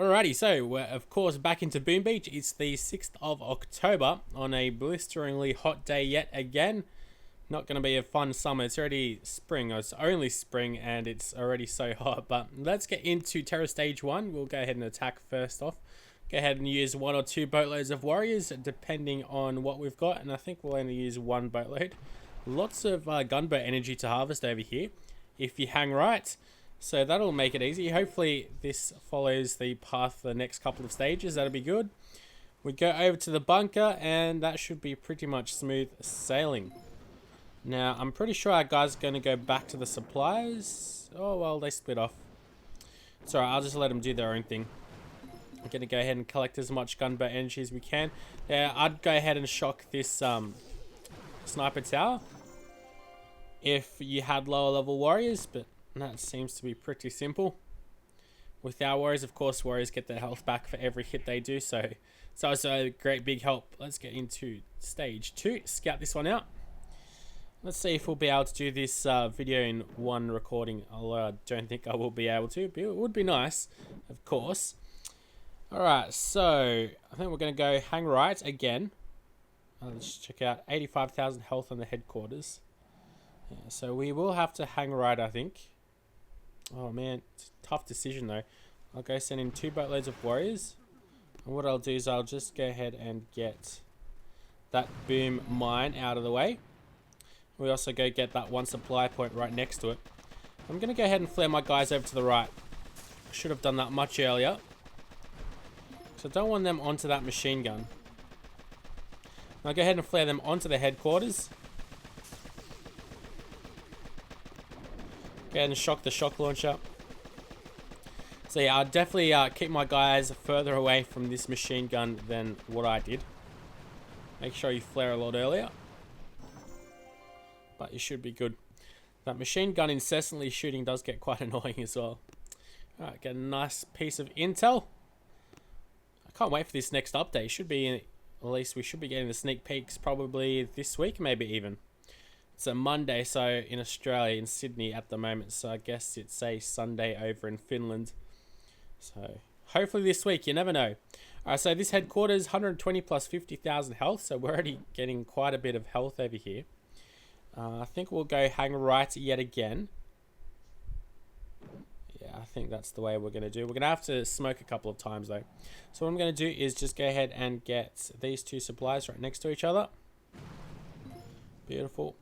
Alrighty, so we're of course back into Boom Beach. It's the 6th of October on a blisteringly hot day yet again. Not going to be a fun summer. It's already spring. It's only spring and it's already so hot. But let's get into Terror Stage 1. We'll go ahead and attack first off. Go ahead and use 1 or 2 boatloads of warriors depending on what we've got. And I think we'll only use 1 boatload. Lots of gunboat energy to harvest over here if you hang right. So that'll make it easy. Hopefully this follows the path for the next couple of stages. That'll be good. We go over to the bunker and that should be pretty much smooth sailing. Now, I'm pretty sure our guys are going to go back to the supplies. Oh, well, they split off. It's alright, I'll just let them do their own thing. I'm going to go ahead and collect as much gunboat energy as we can. Yeah, I'd go ahead and shock this sniper tower if you had lower level warriors, but that seems to be pretty simple. With our warriors, of course, warriors get their health back for every hit they do, so it's also a great big help. Let's get into stage 2, scout this one out. Let's see if we'll be able to do this video in one recording, although I don't think I will be able to, but it would be nice, of course. Alright, so I think we're going to go hang right again. Let's check out 85,000 health on the headquarters. Yeah, so we will have to hang right, I think. Oh man, it's a tough decision though. I'll go send in 2 boatloads of warriors. And what I'll do is I'll just go ahead and get that boom mine out of the way. We also go get that 1 supply point right next to it. I'm going to go ahead and flare my guys over to the right. I should have done that much earlier. So I don't want them onto that machine gun. I'll go ahead and flare them onto the headquarters. Go ahead and shock the shock launcher. So yeah, I'll definitely keep my guys further away from this machine gun than what I did. Make sure you flare a lot earlier. But you should be good. That machine gun incessantly shooting does get quite annoying as well. Alright, get a nice piece of intel. I can't wait for this next update. Should be, at least we should be getting the sneak peeks probably this week, maybe even. It's a Monday, so in Australia, in Sydney at the moment. So I guess it's a Sunday over in Finland. So hopefully this week, you never know. Alright, so this headquarters, 120 plus 50,000 health. So we're already getting quite a bit of health over here. I think we'll go hang right yet again. Yeah, I think that's the way we're going to do. We're going to have to smoke a couple of times though. So what I'm going to do is just go ahead and get these 2 supplies right next to each other. Beautiful.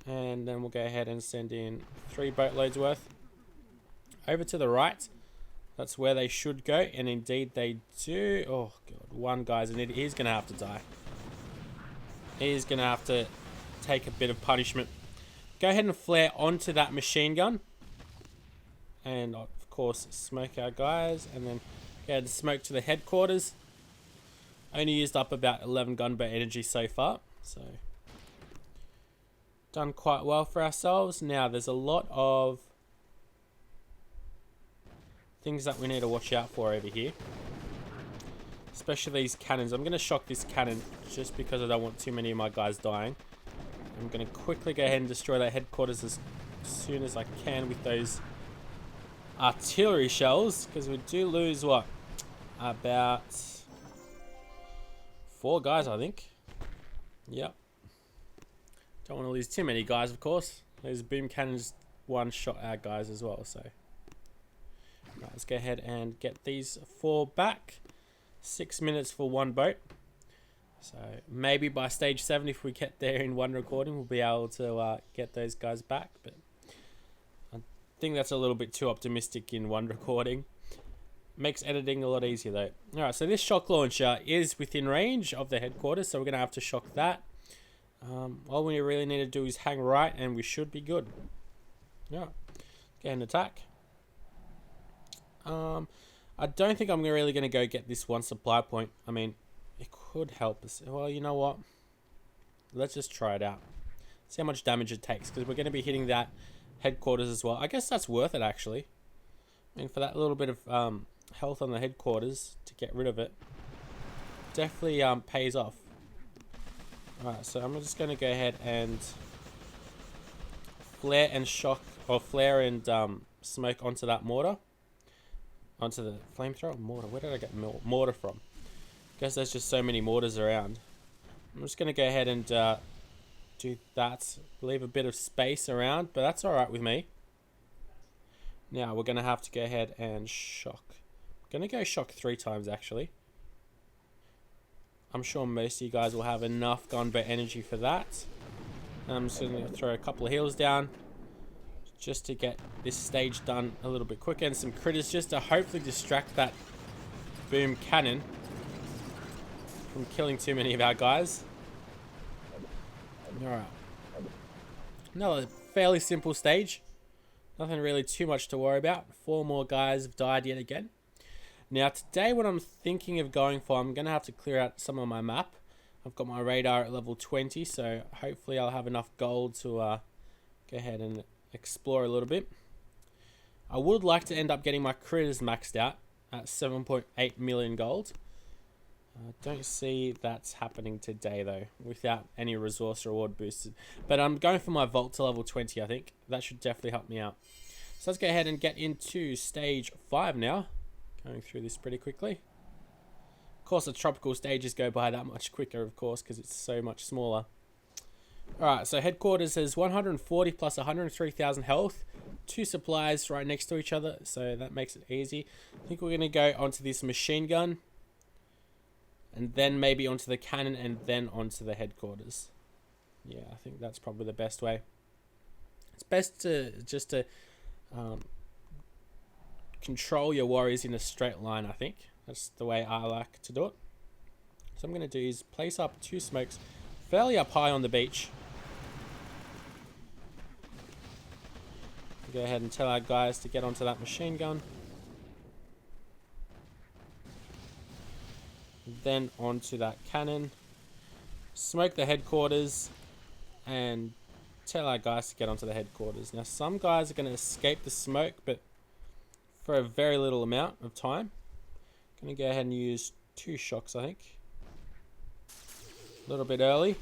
And then we'll go ahead and send in 3 boatloads worth over to the right. That's where they should go, and indeed they do. Oh god, one guy's in it. He's going to have to die. He's going to have to take a bit of punishment. Go ahead and flare onto that machine gun. And of course, smoke our guys, and then go ahead and smoke to the headquarters. Only used up about 11 gunboat energy so far, so done quite well for ourselves. Now there's a lot of things that we need to watch out for over here, especially these cannons. I'm going to shock this cannon just because I don't want too many of my guys dying. I'm going to quickly go ahead and destroy that headquarters as soon as I can with those artillery shells, because we do lose what, about 4 guys, I think. Yep. Don't want to lose too many guys, of course. Those boom cannons one-shot our guys as well, so right, let's go ahead and get these 4 back. 6 minutes for 1 boat. So maybe by stage 7, if we get there in 1 recording, we'll be able to get those guys back. But I think that's a little bit too optimistic in 1 recording. Makes editing a lot easier though. Alright, so this shock launcher is within range of the headquarters, so we're going to have to shock that. All we really need to do is hang right and we should be good. Yeah, get an attack. I don't think I'm really going to go get this 1 supply point. I mean, it could help us. Well, you know what? Let's just try it out. See how much damage it takes, because we're going to be hitting that headquarters as well. I guess that's worth it, actually. I mean, for that little bit of health on the headquarters, to get rid of it, definitely pays off. Alright, so I'm just going to go ahead and flare and shock, or flare and smoke onto that mortar. onto the flamethrower. Mortar. Where did I get mortar from? Guess there's just so many mortars around. I'm just going to go ahead and do that. Leave a bit of space around, but that's alright with me. Now we're going to have to go ahead and shock. I'm going to go shock 3 times actually. I'm sure most of you guys will have enough gunboat energy for that. I'm just going to throw a couple of heals down just to get this stage done a little bit quicker, and some critters just to hopefully distract that boom cannon from killing too many of our guys. Alright. Another fairly simple stage. Nothing really too much to worry about. 4 more guys have died yet again. Now today what I'm thinking of going for, I'm going to have to clear out some of my map. I've got my radar at level 20, so hopefully I'll have enough gold to go ahead and explore a little bit. I would like to end up getting my critters maxed out at 7.8 million gold. I don't see that's happening today though, without any resource reward boosted. But I'm going for my vault to level 20, I think. That should definitely help me out. So let's go ahead and get into stage 5 now. Going through this pretty quickly. Of course, the tropical stages go by that much quicker, of course, because it's so much smaller. Alright, so headquarters has 140 plus 103,000 health. 2 supplies right next to each other, so that makes it easy. I think we're going to go onto this machine gun. And then maybe onto the cannon, and then onto the headquarters. Yeah, I think that's probably the best way. It's best to just to control your warriors in a straight line, I think. That's the way I like to do it. So I'm going to do is place up 2 smokes fairly up high on the beach. Go ahead and tell our guys to get onto that machine gun. Then onto that cannon. Smoke the headquarters and tell our guys to get onto the headquarters. Now some guys are going to escape the smoke, but for a very little amount of time. Going to go ahead and use 2 shocks, I think. A little bit early.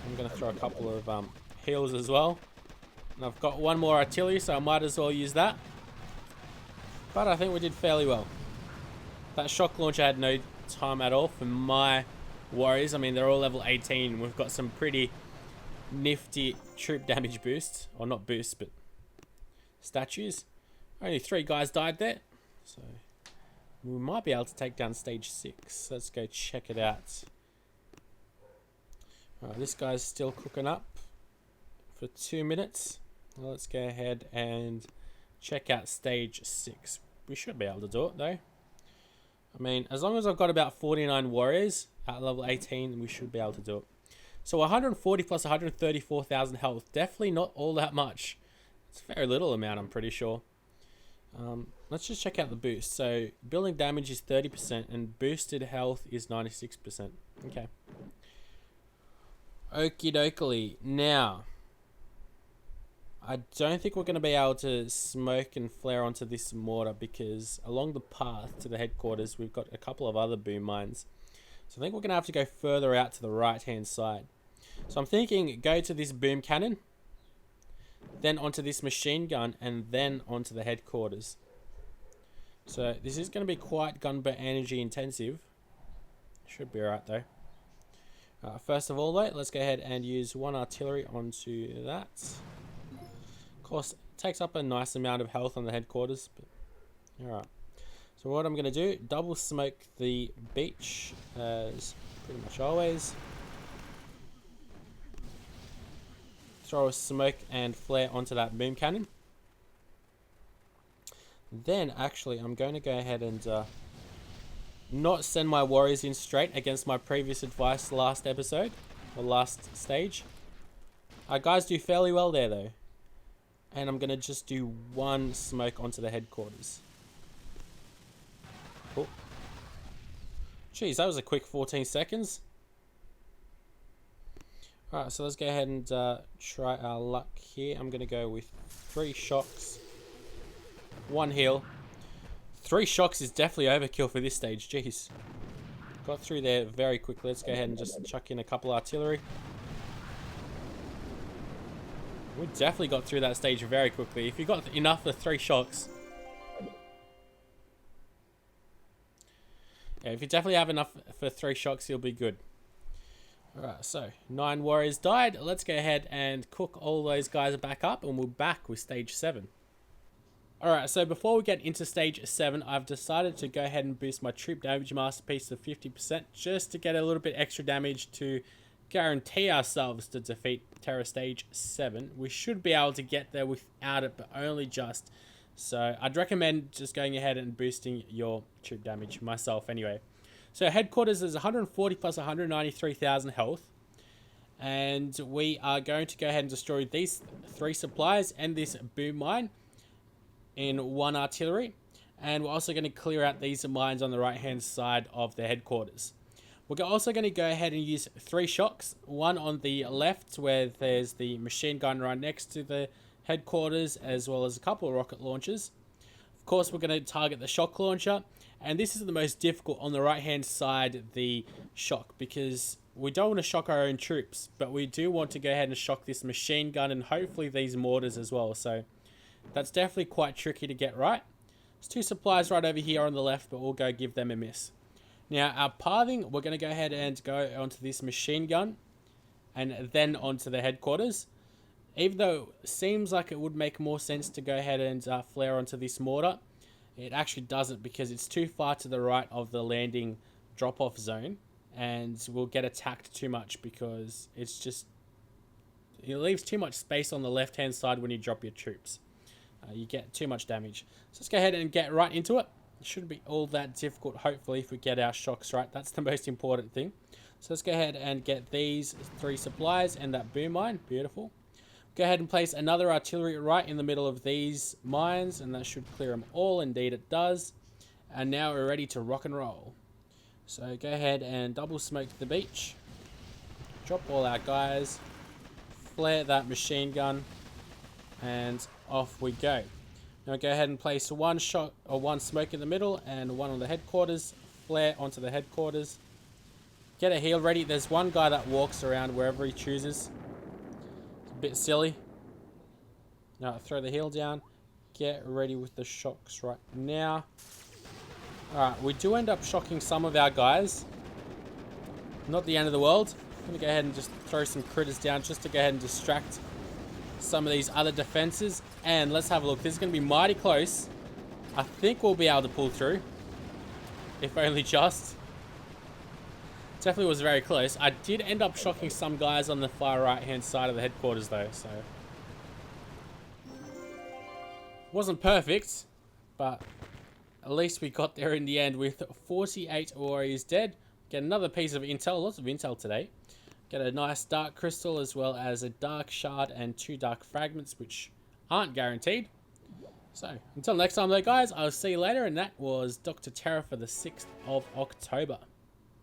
I'm going to throw a couple of heals as well. And I've got 1 more artillery, so I might as well use that. But I think we did fairly well. That shock launcher had no time at all for my warriors. I mean, they're all level 18. We've got some pretty nifty troop damage boosts. Or not boosts, but statues. Only 3 guys died there. So we might be able to take down stage 6. Let's go check it out. Alright, this guy's still cooking up for 2 minutes. Well, let's go ahead and check out stage 6. We should be able to do it though. I mean, as long as I've got about 49 warriors at level 18, we should be able to do it. So 140 plus 134,000 health. Definitely not all that much. It's a very little amount, I'm pretty sure. Let's just check out the boost. So building damage is 30% and boosted health is 96%. Okay. Okie dokie. Now, I don't think we're going to be able to smoke and flare onto this mortar because along the path to the headquarters, we've got a couple of other boom mines. So I think we're going to have to go further out to the right-hand side. So I'm thinking go to this boom cannon, then onto this machine gun, and then onto the headquarters. So this is going to be quite gunboat energy intensive. Should be alright though. First of all though, let's go ahead and use 1 artillery onto that. Of course, it takes up a nice amount of health on the headquarters. But alright. So what I'm going to do, double smoke the beach as pretty much always. Throw a smoke and flare onto that boom cannon. Then actually I'm going to go ahead and not send my warriors in straight against my previous advice last episode or last stage. Our guys do fairly well there though. And I'm going to just do 1 smoke onto the headquarters. Oh. Jeez, that was a quick 14 seconds. Alright, so let's go ahead and try our luck here. I'm going to go with 3 shocks. 1 heal. 3 shocks is definitely overkill for this stage. Jeez. Got through there very quickly. Let's go ahead and just chuck in a couple artillery. We definitely got through that stage very quickly. If you got enough of 3 shocks, Yeah, if you definitely have enough for 3 shocks, you'll be good. Alright, so 9 warriors died. Let's go ahead and cook all those guys back up, and we're back with stage 7. Alright, so before we get into stage 7, I've decided to go ahead and boost my troop damage masterpiece to 50% just to get a little bit extra damage to guarantee ourselves to defeat Terror stage 7. We should be able to get there without it, but only just. So I'd recommend just going ahead and boosting your troop damage myself anyway. So headquarters is 140 plus 193,000 health. And we are going to go ahead and destroy these 3 supplies and this boom mine in 1 artillery. And we're also going to clear out these mines on the right hand side of the headquarters. We're also going to go ahead and use 3 shocks. 1 on the left where there's the machine gun right next to the headquarters, as well as a couple of rocket launchers. Of course, we're going to target the shock launcher. And this is the most difficult on the right hand side, the shock, because we don't want to shock our own troops, but we do want to go ahead and shock this machine gun and hopefully these mortars as well. So that's definitely quite tricky to get right. There's 2 supplies right over here on the left, but we'll go give them a miss. Now our pathing, we're going to go ahead and go onto this machine gun and then onto the headquarters. Even though it seems like it would make more sense to go ahead and flare onto this mortar, it actually doesn't, because it's too far to the right of the landing drop-off zone, and we'll get attacked too much because it leaves too much space on the left-hand side when you drop your troops. You get too much damage. So let's go ahead and get right into it. It shouldn't be all that difficult, hopefully, if we get our shocks right. That's the most important thing. So let's go ahead and get these 3 supplies and that boom mine. Beautiful. Go ahead and place another artillery right in the middle of these mines, and that should clear them all. Indeed it does. And now we're ready to rock and roll. So go ahead and double smoke the beach. Drop all our guys. Flare that machine gun. And off we go. Now go ahead and place 1 shot or 1 smoke in the middle and 1 on the headquarters. Flare onto the headquarters. Get a heal ready. There's 1 guy that walks around wherever he chooses. Bit silly. Now throw the heal down. Get ready with the shocks right now. Alright, we do end up shocking some of our guys. Not the end of the world. I'm going to go ahead and just throw some critters down just to go ahead and distract some of these other defenses. And let's have a look. This is going to be mighty close. I think we'll be able to pull through. If only just. Definitely was very close. I did end up shocking some guys on the far right hand side of the headquarters though, so wasn't perfect, but at least we got there in the end with 48 warriors dead. Get another piece of intel, lots of intel today. Get a nice dark crystal as well as a dark shard and 2 dark fragments, which aren't guaranteed. So until next time though guys, I'll see you later, and that was Dr. Terror for the 6th of October.